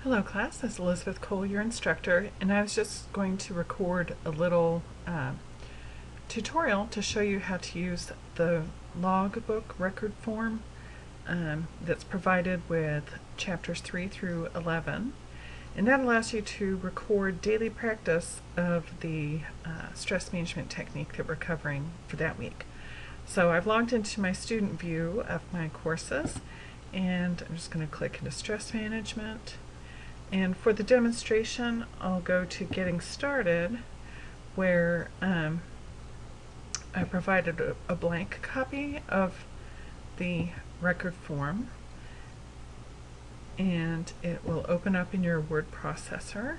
Hello class, this is Elizabeth Cole, your instructor, and I was just going to record a little tutorial to show you how to use the logbook record form that's provided with chapters 3 through 11. And that allows you to record daily practice of the stress management technique that we're covering for that week. So I've logged into my student view of my courses, and I'm just going to click into stress management. And for the demonstration, I'll go to Getting Started, where I provided a blank copy of the record form, and it will open up in your word processor.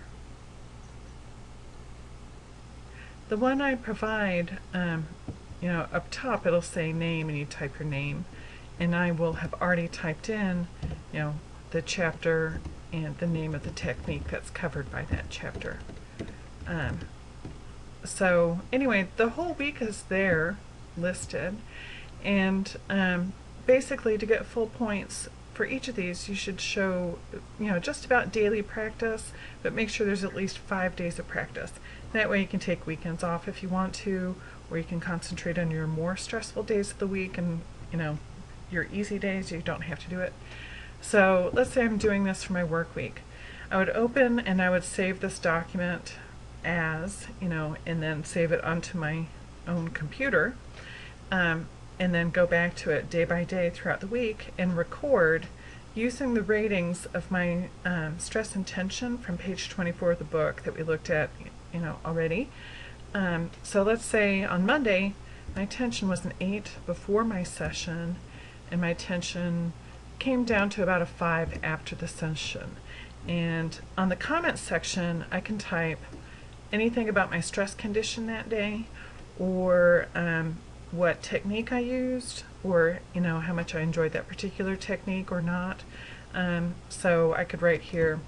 The one I provide, up top it'll say name, and you type your name, and I will have already typed in, the chapter and the name of the technique that's covered by that chapter. So anyway, the whole week is there listed, and basically to get full points for each of these you should show just about daily practice, but make sure there's at least 5 days of practice. That way you can take weekends off if you want to, or you can concentrate on your more stressful days of the week, and your easy days you don't have to do it. So let's say I'm doing this for my work week. I would open and I would save this document as, and then save it onto my own computer, and then go back to it day by day throughout the week and record using the ratings of my stress and tension from page 24 of the book that we looked at already. So let's say on Monday my tension was an 8 before my session, and my tension came down to about a 5 after the session. And on the comments section I can type anything about my stress condition that day, or what technique I used, or how much I enjoyed that particular technique or not. So I could write here,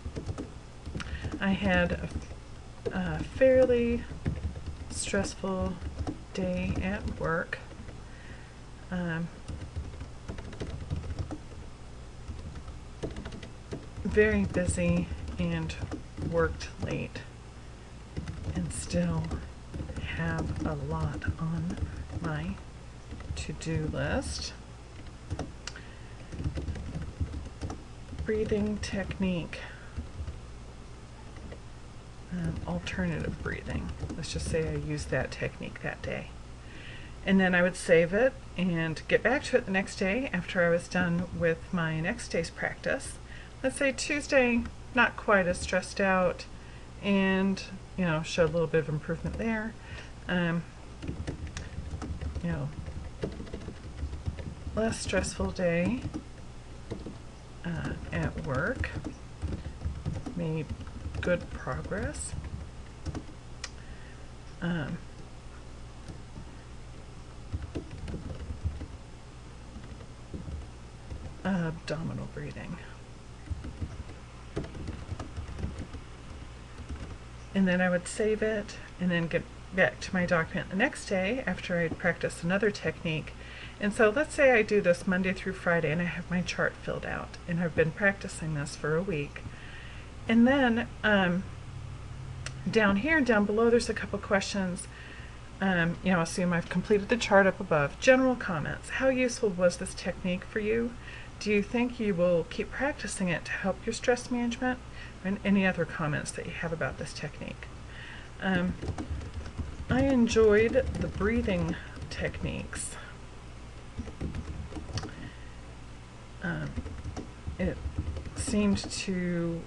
I had a fairly stressful day at work. Very busy and worked late, and still have a lot on my to-do list. Breathing technique, alternative breathing. Let's just say I used that technique that day. And then I would save it and get back to it the next day after I was done with my next day's practice. Let's say Tuesday, not quite as stressed out, and showed a little bit of improvement there. Less stressful day at work, made good progress. Abdominal breathing. And then I would save it and then get back to my document the next day after I'd practiced another technique. And so let's say I do this Monday through Friday and I have my chart filled out, and I've been practicing this for a week. And then down here, down below, there's a couple questions. Assume I've completed the chart up above. General comments. How useful was this technique for you? Do you think you will keep practicing it to help your stress management? And any other comments that you have about this technique. I enjoyed the breathing techniques. It seemed to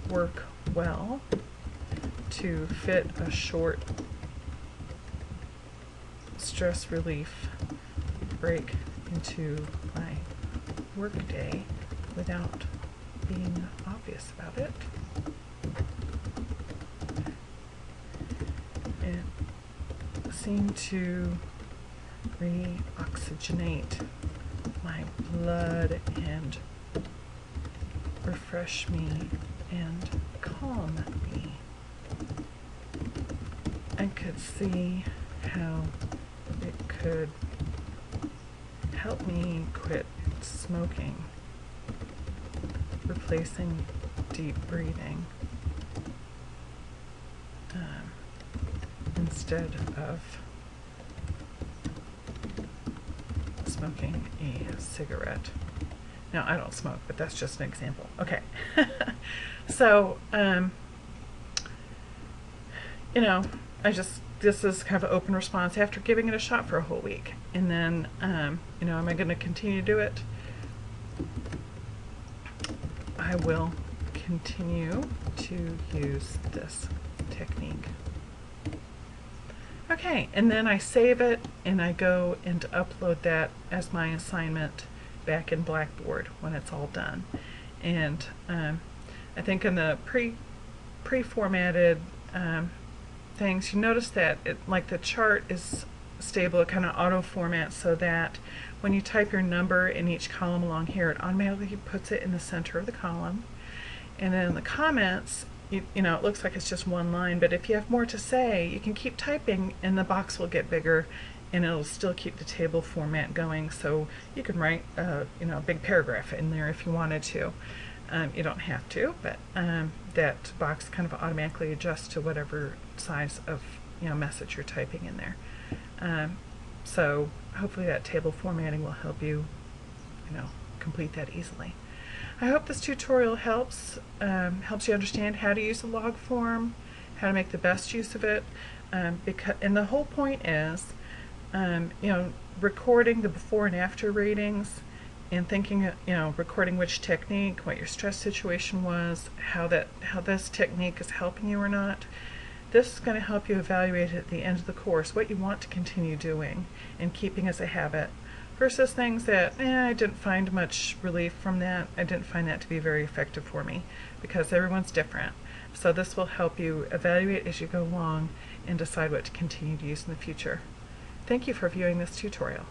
work well to fit a short stress relief break into my work day without being obvious about it. It seemed to reoxygenate my blood and refresh me and calm me. I could see how it could help me quit smoking, replacing deep breathing instead of smoking a cigarette. Now, I don't smoke, but that's just an example. Okay. So, you know, this is kind of an open response after giving it a shot for a whole week. And then, you know, am I going to continue to do it? I will continue to use this technique. Okay, and then I save it and I go and upload that as my assignment back in Blackboard when it's all done. And I think in the pre-formatted things, you notice that like the chart is stable. It kind of auto formats so that when you type your number in each column along here, it automatically puts it in the center of the column. And then in the comments, you know, it looks like it's just one line, but if you have more to say, you can keep typing and the box will get bigger and it'll still keep the table format going. So you can write you know, a big paragraph in there if you wanted to. You don't have to, but that box kind of automatically adjusts to whatever size of, you know, message you're typing in there. So hopefully that table formatting will help you, you know, complete that easily. I hope this tutorial helps you understand how to use the log form, how to make the best use of it, and the whole point is, you know, recording the before and after ratings and thinking, you know, recording which technique, what your stress situation was, how this technique is helping you or not. This is going to help you evaluate at the end of the course what you want to continue doing and keeping as a habit, versus things that, I didn't find much relief from that. I didn't find that to be very effective for me, because everyone's different. So this will help you evaluate as you go along and decide what to continue to use in the future. Thank you for viewing this tutorial.